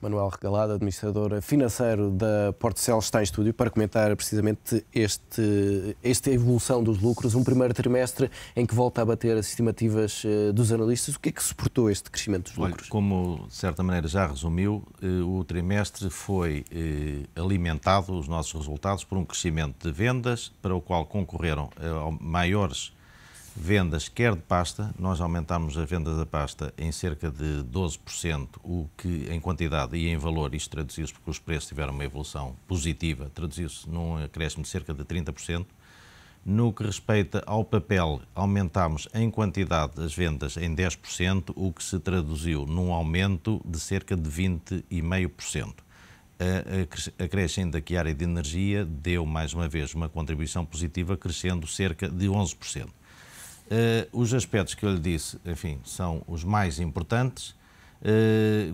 Manuel Regalado, administrador financeiro da Portcel, está em estúdio para comentar precisamente esta evolução dos lucros, um primeiro trimestre em que volta a bater as estimativas dos analistas. O que é que suportou este crescimento dos lucros? Olha, como de certa maneira já resumiu, o trimestre foi alimentado, os nossos resultados, por um crescimento de vendas, para o qual concorreram maiores vendas, quer de pasta. Nós aumentámos a venda da pasta em cerca de 12%, o que em quantidade e em valor, isto traduziu-se porque os preços tiveram uma evolução positiva, traduziu-se num acréscimo de cerca de 30%. No que respeita ao papel, aumentámos em quantidade as vendas em 10%, o que se traduziu num aumento de cerca de 20,5%. Acrescendo que a área de energia deu mais uma vez uma contribuição positiva, crescendo cerca de 11%. Os aspectos que eu lhe disse, enfim, são os mais importantes.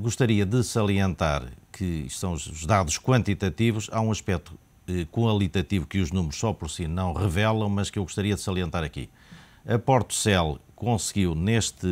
Gostaria de salientar que são os dados quantitativos. Há um aspecto qualitativo que os números só por si não revelam, mas que eu gostaria de salientar aqui. A Portcel conseguiu neste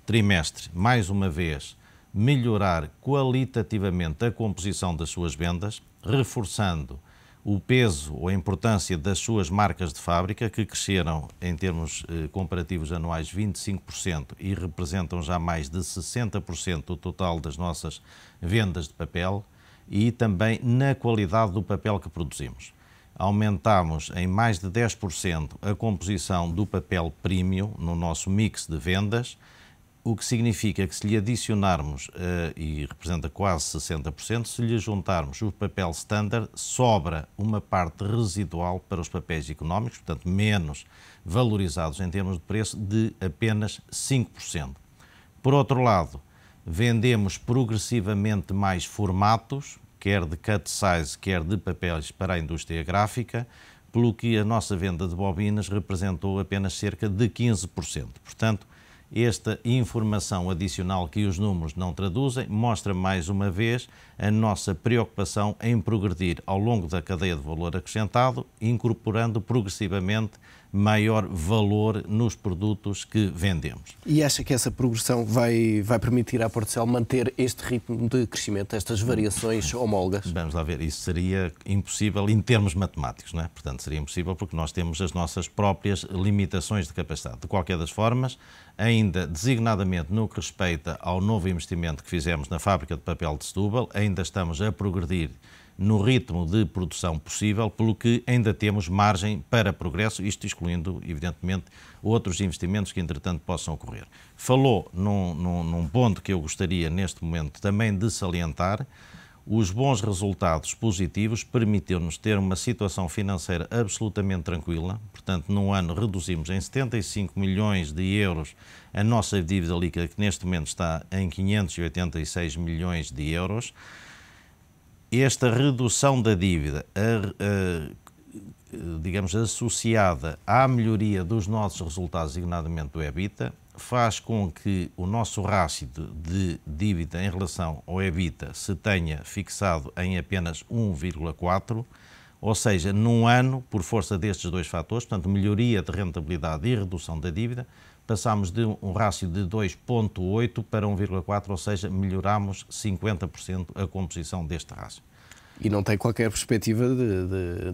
trimestre, mais uma vez, melhorar qualitativamente a composição das suas vendas, reforçando o peso ou a importância das suas marcas de fábrica, que cresceram em termos comparativos anuais 25% e representam já mais de 60% do total das nossas vendas de papel, e também na qualidade do papel que produzimos. Aumentámos em mais de 10% a composição do papel premium no nosso mix de vendas, o que significa que se lhe adicionarmos, e representa quase 60%, se lhe juntarmos o papel standard, sobra uma parte residual para os papéis económicos, portanto menos valorizados em termos de preço, de apenas 5%. Por outro lado, vendemos progressivamente mais formatos, quer de cut size, quer de papéis para a indústria gráfica, pelo que a nossa venda de bobinas representou apenas cerca de 15%. Portanto, esta informação adicional que os números não traduzem mostra mais uma vez a nossa preocupação em progredir ao longo da cadeia de valor acrescentado, incorporando progressivamente maior valor nos produtos que vendemos. E acha que essa progressão vai permitir à Portcel manter este ritmo de crescimento, estas variações homólogas? Vamos lá ver, isso seria impossível em termos matemáticos, não é? Portanto, seria impossível porque nós temos as nossas próprias limitações de capacidade. De qualquer das formas, ainda designadamente no que respeita ao novo investimento que fizemos na fábrica de papel de Setúbal, ainda estamos a progredir no ritmo de produção possível, pelo que ainda temos margem para progresso, isto excluindo, evidentemente, outros investimentos que, entretanto, possam ocorrer. Falou num ponto que eu gostaria, neste momento, também de salientar. Os bons resultados positivos permitiram-nos ter uma situação financeira absolutamente tranquila. Portanto, num ano reduzimos em 75 milhões de euros a nossa dívida líquida, que neste momento está em 586 milhões de euros. Esta redução da dívida, digamos, associada à melhoria dos nossos resultados, designadamente do EBITDA, faz com que o nosso rácio de dívida em relação ao EBITDA se tenha fixado em apenas 1,4, ou seja, num ano, por força destes dois fatores, portanto, melhoria de rentabilidade e redução da dívida, passámos de um rácio de 2,8 para 1,4, ou seja, melhoramos 50% a composição deste rácio. E não tem qualquer perspectiva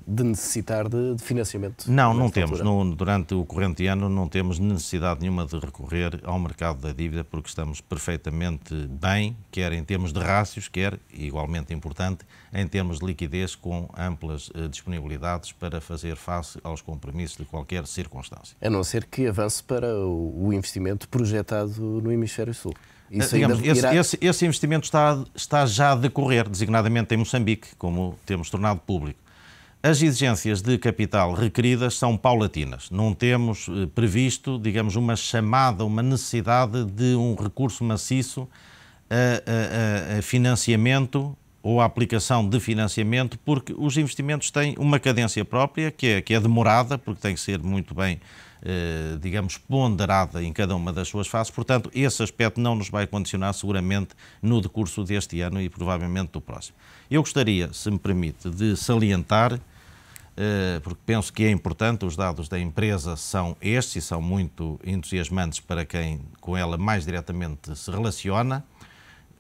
de necessitar de financiamento? Não temos. Durante o corrente ano não temos necessidade nenhuma de recorrer ao mercado da dívida, porque estamos perfeitamente bem, quer em termos de rácios, quer, igualmente importante, em termos de liquidez, com amplas disponibilidades para fazer face aos compromissos de qualquer circunstância. A não ser que avance para o investimento projetado no Hemisfério Sul. Digamos, esse investimento está já a decorrer, designadamente em Moçambique, como temos tornado público. As exigências de capital requeridas são paulatinas. Não temos previsto, digamos, uma chamada, uma necessidade de um recurso maciço a financiamento ou a aplicação de financiamento, porque os investimentos têm uma cadência própria, que é demorada, porque tem que ser muito bem, digamos, ponderada em cada uma das suas fases. Portanto, esse aspecto não nos vai condicionar seguramente no decurso deste ano e provavelmente do próximo. Eu gostaria, se me permite, de salientar, porque penso que é importante, os dados da empresa são estes e são muito entusiasmantes para quem com ela mais diretamente se relaciona.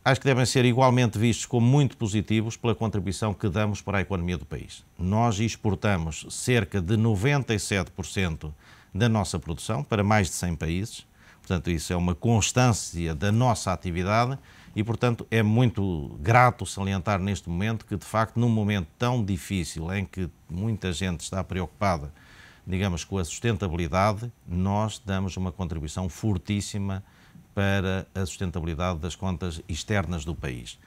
acho que devem ser igualmente vistos como muito positivos pela contribuição que damos para a economia do país. Nós exportamos cerca de 97% da nossa produção para mais de 100 países, portanto isso é uma constância da nossa atividade e, portanto, é muito grato salientar neste momento que, de facto, num momento tão difícil em que muita gente está preocupada, digamos, com a sustentabilidade, nós damos uma contribuição fortíssima para a sustentabilidade das contas externas do país.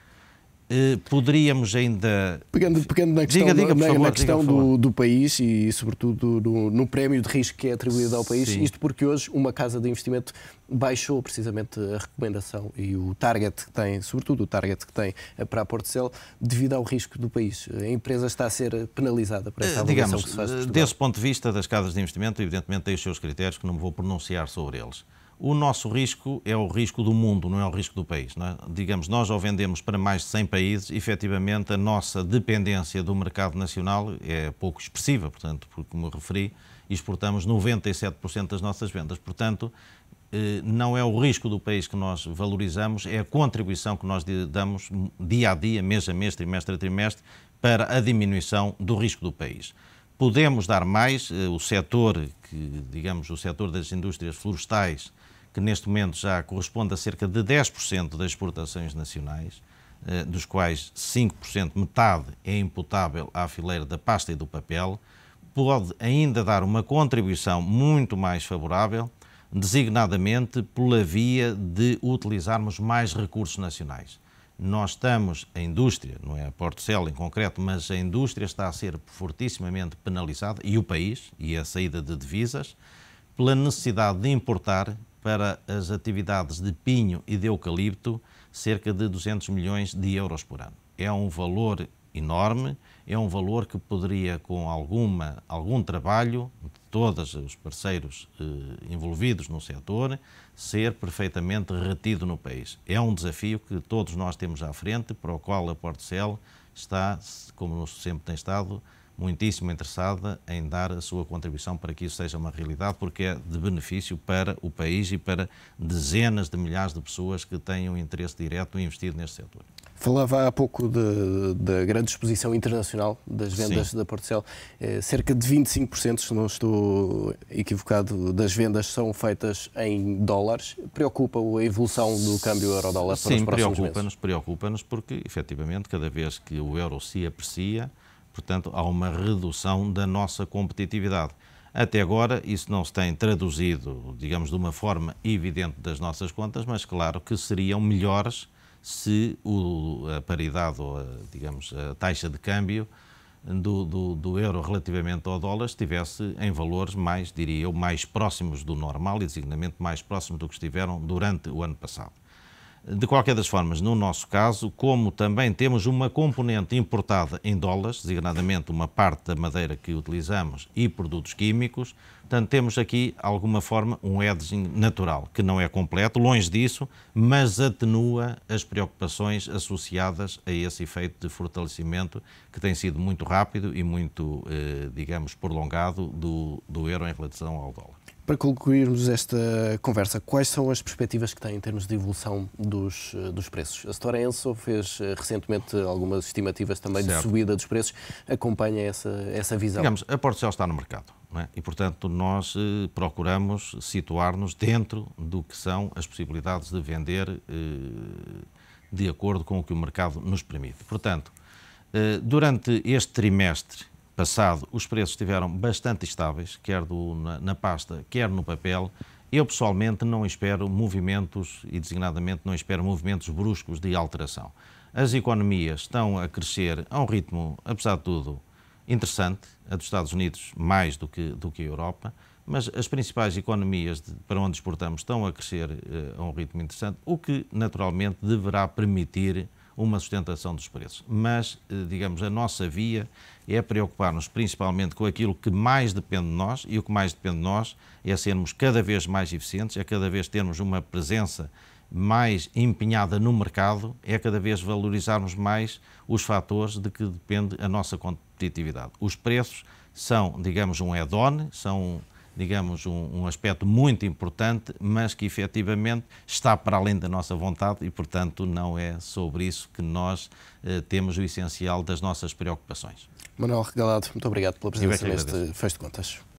Poderíamos ainda... Pegando na questão, na questão do país e, sobretudo, no prémio de risco que é atribuído ao país, sim. Isto porque hoje uma casa de investimento baixou precisamente a recomendação e o target que tem, sobretudo o target que tem para a Portcel, devido ao risco do país. A empresa está a ser penalizada por essa avaliação que se faz de Portugal. Desse ponto de vista das casas de investimento, evidentemente tem os seus critérios que não me vou pronunciar sobre eles. O nosso risco é o risco do mundo, não é o risco do país. Não é? Digamos, nós ao vendemos para mais de 100 países, efetivamente a nossa dependência do mercado nacional é pouco expressiva, portanto, porque, como eu referi, exportamos 97% das nossas vendas. Portanto, não é o risco do país que nós valorizamos, é a contribuição que nós damos dia a dia, mês a mês, trimestre a trimestre, para a diminuição do risco do país. Podemos dar mais, o setor das indústrias florestais, que neste momento já corresponde a cerca de 10% das exportações nacionais, dos quais 5%, metade, é imputável à fileira da pasta e do papel, pode ainda dar uma contribuição muito mais favorável, designadamente pela via de utilizarmos mais recursos nacionais. Nós estamos, a indústria, não é a Portcel em concreto, mas a indústria está a ser fortissimamente penalizada, e o país, e a saída de divisas, pela necessidade de importar para as atividades de pinho e de eucalipto cerca de 200 milhões de euros por ano. É um valor enorme, é um valor que poderia, com algum trabalho de todos os parceiros envolvidos no setor, ser perfeitamente retido no país. É um desafio que todos nós temos à frente, para o qual a Portcel está, como sempre tem estado, muitíssimo interessada em dar a sua contribuição para que isso seja uma realidade, porque é de benefício para o país e para dezenas de milhares de pessoas que têm um interesse direto em investir neste setor. Falava há pouco da grande exposição internacional das vendas Sim. da Portcel. Cerca de 25%, se não estou equivocado, das vendas são feitas em dólares. Preocupa-o a evolução do câmbio euro-dólar para os próximos meses? Preocupa-nos porque, efetivamente, cada vez que o euro se aprecia, portanto, há uma redução da nossa competitividade. Até agora, isso não se tem traduzido, digamos, de uma forma evidente das nossas contas, mas claro que seriam melhores se a paridade ou, a taxa de câmbio do euro relativamente ao dólar estivesse em valores mais, diria eu, mais próximos do normal e, designadamente, mais próximos do que estiveram durante o ano passado. De qualquer das formas, no nosso caso, como também temos uma componente importada em dólares, designadamente uma parte da madeira que utilizamos e produtos químicos, portanto temos aqui, de alguma forma, um hedging natural, que não é completo, longe disso, mas atenua as preocupações associadas a esse efeito de fortalecimento que tem sido muito rápido e muito, prolongado do euro em relação ao dólar. Para concluirmos esta conversa, quais são as perspectivas que tem em termos de evolução dos preços? A Stora Enso fez recentemente algumas estimativas também de subida dos preços. Acompanha essa visão? Digamos, a Portcel está no mercado, não é? E, portanto, nós procuramos situar-nos dentro do que são as possibilidades de vender de acordo com o que o mercado nos permite. Portanto, durante este trimestre passado, os preços estiveram bastante estáveis, quer na pasta, quer no papel. Eu, pessoalmente, não espero movimentos, e designadamente não espero movimentos bruscos de alteração. As economias estão a crescer a um ritmo, apesar de tudo, interessante, a dos Estados Unidos mais do que a Europa, mas as principais economias para onde exportamos estão a crescer a um ritmo interessante, o que, naturalmente, deverá permitir uma sustentação dos preços. Mas, digamos, a nossa via é preocupar-nos principalmente com aquilo que mais depende de nós, e o que mais depende de nós é sermos cada vez mais eficientes, é cada vez termos uma presença mais empenhada no mercado, é cada vez valorizarmos mais os fatores de que depende a nossa competitividade. Os preços são, digamos, um add-on, são digamos, um aspecto muito importante, mas que efetivamente está para além da nossa vontade e, portanto, não é sobre isso que nós temos o essencial das nossas preocupações. Manuel Regalado, muito obrigado pela presença neste Fecho de Contas.